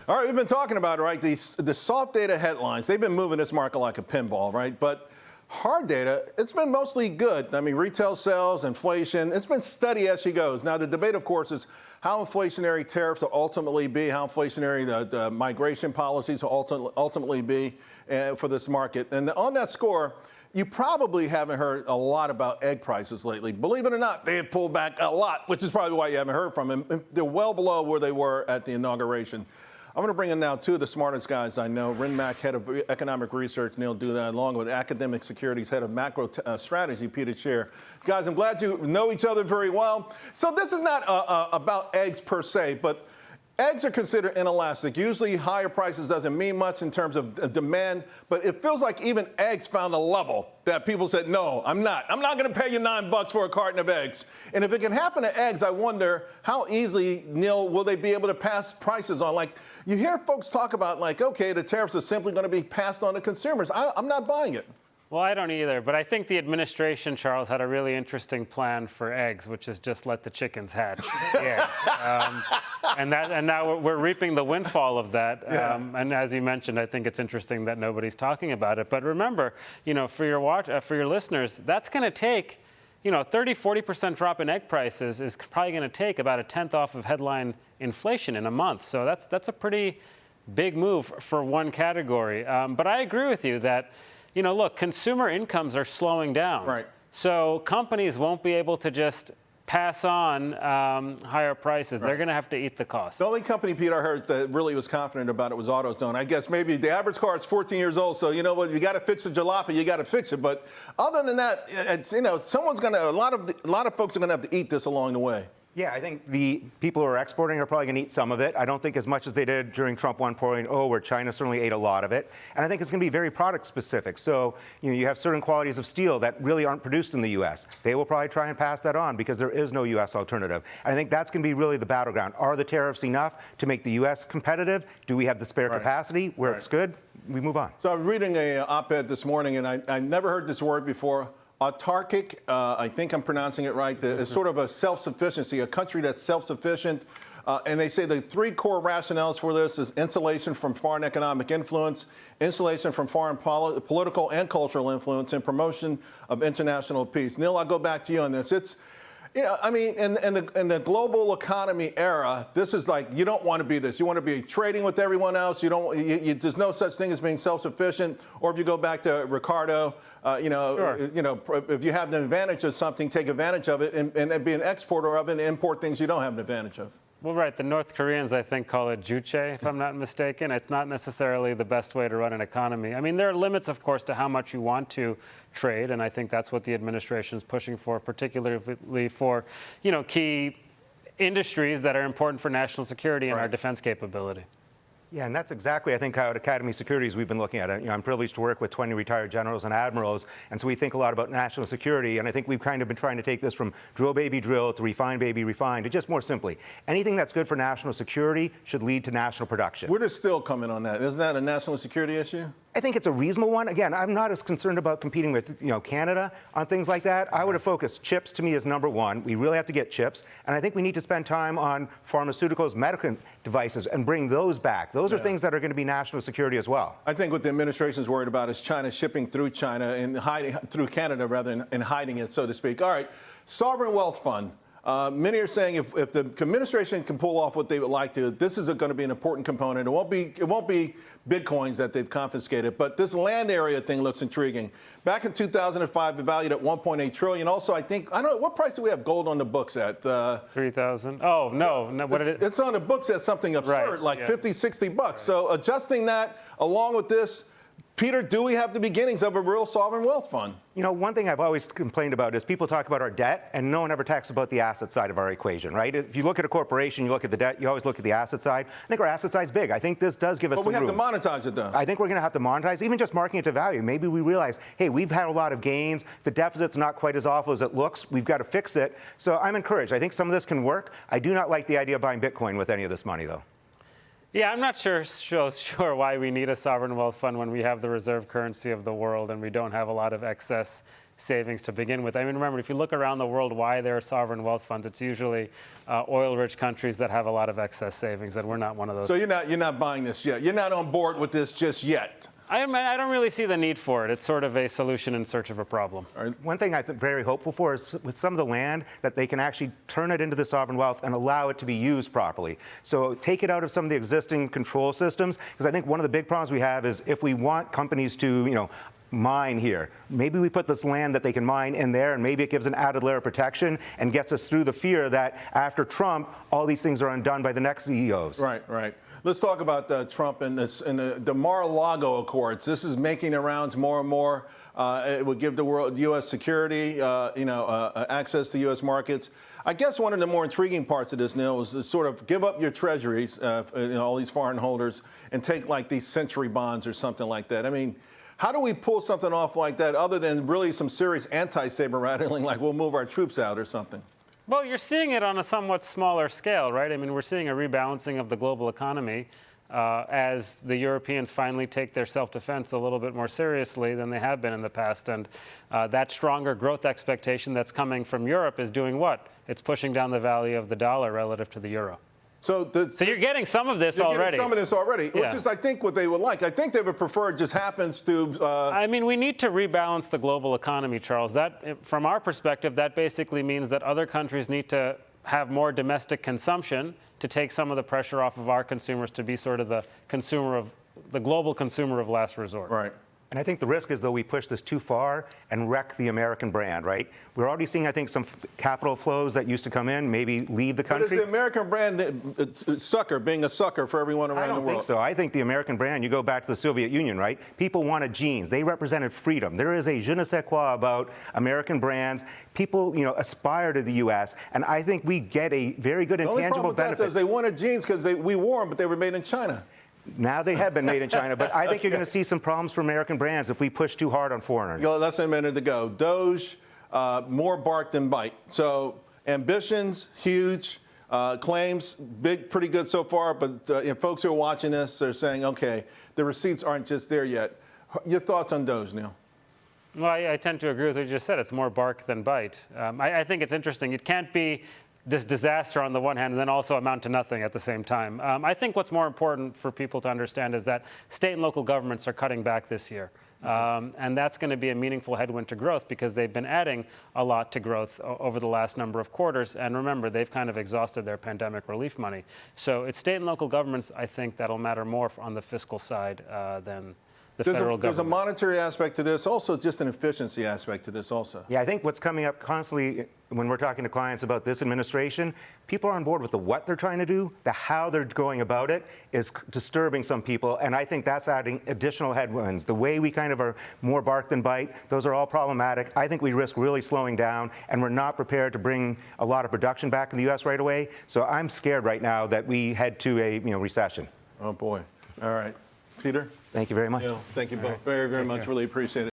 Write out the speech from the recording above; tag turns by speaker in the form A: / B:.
A: All right, we've been talking about it, right? The soft data headlines, they've been moving this market like a pinball, right? But hard data, it's been mostly good. I mean, retail sales, inflation, it's been steady as she goes. Now, the debate, of course, is how inflationary tariffs will ultimately be, how inflationary the migration policies will ultimately be for this market. And on that score, you probably haven't heard a lot about egg prices lately. Believe it or not, they have pulled back a lot, which is probably why you haven't heard from them. They're well below where they were at the inauguration. I'm going to bring in now two of the smartest guys I know. RenMac, head of economic research, Neil Dutta, along with academic securities, head of macro strategy, Peter Tchir. Guys, I'm glad you know each other very well. So this is not about eggs per se, but eggs are considered inelastic. Usually higher prices doesn't mean much in terms of demand, but it feels like even eggs found a level that people said, no, I'm not going to pay you $9 for a carton of eggs. And if it can happen to eggs, I wonder how easily, Neil, will they be able to pass prices on? Like, you hear folks talk about, like, okay, the tariffs are simply going to be passed on to consumers. I'm not buying it.
B: Well, I don't either, but I think the administration, Charles, had a really interesting plan for eggs, which is just let the chickens hatch the eggs. And now we're reaping the windfall of that.
A: Yeah.
B: And as you mentioned, I think it's interesting that nobody's talking about it. But remember, for your listeners, that's going to take, 30-40% drop in egg prices is probably going to take about a tenth off of headline inflation in a month. So that's a pretty big move for one category. But I agree with you that, look, consumer incomes are slowing down.
A: Right.
B: So companies won't be able to just pass on higher prices.
A: Right.
B: They're going to have to eat the cost.
A: The only company, Pete, I heard that really was confident about it was AutoZone. I guess maybe the average car is 14 years old, so you know what, you got to fix the jalopy, you got to fix it. But other than that, it's, someone's going to, a lot of folks are going to have to eat this along the way.
C: Yeah, I think the people who are exporting are probably going to eat some of it. I don't think as much as they did during Trump 1.0, where China certainly ate a lot of it. And I think it's going to be very product specific. So, you have certain qualities of steel that really aren't produced in the U.S. They will probably try and pass that on because there is no U.S. alternative. And I think that's going to be really the battleground. Are the tariffs enough to make the U.S. competitive? Do we have the spare capacity? Where it's good, we move on.
A: So I was reading an op-ed this morning, and I never heard this word before. Autarkic, I think I'm pronouncing it right. It's sort of a self-sufficiency, a country that's self-sufficient. And they say the three core rationales for this is insulation from foreign economic influence, insulation from foreign political and cultural influence, and promotion of international peace. Neil, I'll go back to you on this. It's, I mean, in the global economy era, this is like, you don't want to be this. You want to be trading with everyone else. There's no such thing as being self-sufficient. Or if you go back to Ricardo,
B: Sure.
A: If you have an advantage of something, take advantage of it and be an exporter of it and import things you don't have an advantage of.
B: Well, right. The North Koreans, I think, call it juche, if I'm not mistaken. It's not necessarily the best way to run an economy. I mean, there are limits, of course, to how much you want to trade, and I think that's what the administration is pushing for, particularly for, key industries that are important for national security and our defense capability.
C: Yeah, and that's exactly, I think, how at Academy Securities we've been looking at it. I'm privileged to work with 20 retired generals and admirals, and so we think a lot about national security, and I think we've kind of been trying to take this from drill baby drill to refine baby refine to just more simply. Anything that's good for national security should lead to national production.
A: Where does steel come in on that? Isn't that a national security issue?
C: I think it's a reasonable one. Again, I'm not as concerned about competing with Canada on things like that. I would have focused chips to me as number one. We really have to get chips. And I think we need to spend time on pharmaceuticals, medical devices, and bring those back. Those are things that are going to be national security as well.
A: I think what the administration is worried about is China shipping through China and hiding through Canada rather than hiding it, so to speak. All right, sovereign wealth fund. Many are saying if the administration can pull off what they would like to, this is going to be an important component. It won't be Bitcoins that they've confiscated, but this land area thing looks intriguing. Back in 2005, it valued at $1.8 trillion. Also, I don't know, what price do we have gold on the books at?
B: 3,000. Oh, no. What did it?
A: It's on the books at something absurd, like 50, 60 bucks. So adjusting that along with this, Peter, do we have the beginnings of a real sovereign wealth fund?
C: One thing I've always complained about is people talk about our debt, and no one ever talks about the asset side of our equation, right? If you look at a corporation, you look at the debt, you always look at the asset side. I think our asset side's big. I think this does give us some room.
A: But we have to monetize it, though.
C: I think we're going to have to monetize, even just marking it to value. Maybe we realize, hey, we've had a lot of gains. The deficit's not quite as awful as it looks. We've got to fix it. So I'm encouraged. I think some of this can work. I do not like the idea of buying Bitcoin with any of this money, though.
B: Yeah, I'm not sure why we need a sovereign wealth fund when we have the reserve currency of the world and we don't have a lot of excess savings to begin with. I mean, remember, if you look around the world, why there are sovereign wealth funds, it's usually oil-rich countries that have a lot of excess savings, and we're not one of those.
A: So you're not buying this yet. You're not on board with this just yet.
B: I don't really see the need for it. It's sort of a solution in search of a problem.
C: One thing I'm very hopeful for is with some of the land that they can actually turn it into the sovereign wealth and allow it to be used properly. So take it out of some of the existing control systems, because I think one of the big problems we have is if we want companies to, mine here. Maybe we put this land that they can mine in there, and maybe it gives an added layer of protection and gets us through the fear that after Trump, all these things are undone by the next CEOs.
A: Right. Let's talk about Trump and the Mar-a-Lago Accords. This is making the rounds more and more. It would give the world U.S. security, access to U.S. markets. I guess one of the more intriguing parts of this, Neil, is to sort of give up your treasuries, all these foreign holders, and take like these century bonds or something like that. I mean, how do we pull something off like that other than really some serious anti-saber rattling, like we'll move our troops out or something?
B: Well, you're seeing it on a somewhat smaller scale, right? I mean, we're seeing a rebalancing of the global economy as the Europeans finally take their self-defense a little bit more seriously than they have been in the past. And that stronger growth expectation that's coming from Europe is doing what? It's pushing down the value of the dollar relative to the euro.
A: So
B: you're getting some of this already.
A: You're getting some of this already, which is, I think, what they would like. I think they would prefer it just happens to...
B: I mean, we need to rebalance the global economy, Charles. That, from our perspective, that basically means that other countries need to have more domestic consumption to take some of the pressure off of our consumers to be sort of the global consumer of last resort.
A: Right.
C: And I think the risk is, though, we push this too far and wreck the American brand, right? We're already seeing, I think, some capital flows that used to come in, maybe leave the country.
A: But is the American brand being a sucker for everyone around the world?
C: I don't think so. I think the American brand, you go back to the Soviet Union, right? People wanted jeans. They represented freedom. There is a je ne sais quoi about American brands. People, aspire to the U.S., and I think we get a very good intangible benefit.
A: The only problem with that is they wanted jeans because we wore them, but they were made in China.
C: Now they have been made in China, but I think you're going to see some problems for American brands if we push too hard on foreigners.
A: Less than a minute to go. Doge, more bark than bite. So ambitions, huge. Claims, pretty good so far. But folks who are watching this, they're saying, okay, the receipts aren't just there yet. Your thoughts on Doge, Neil?
B: Well, I tend to agree with what you just said. It's more bark than bite. I think it's interesting. It can't be this disaster on the one hand and then also amount to nothing at the same time. I think what's more important for people to understand is that state and local governments are cutting back this year. And that's going to be a meaningful headwind to growth because they've been adding a lot to growth over the last number of quarters. And remember, they've kind of exhausted their pandemic relief money. So it's state and local governments, I think, that'll matter more on the fiscal side than the federal government.
A: There's a monetary aspect to this, also just an efficiency aspect to this also.
C: Yeah, I think what's coming up constantly when we're talking to clients about this administration, people are on board with the what they're trying to do. The how they're going about it is disturbing some people, and I think that's adding additional headwinds. The way we kind of are more bark than bite, those are all problematic. I think we risk really slowing down, and we're not prepared to bring a lot of production back in the U.S. right away. So I'm scared right now that we head to a recession.
A: Oh, boy. All right. Peter?
C: Thank you very much.
A: Thank you both very, very much. Really appreciate it.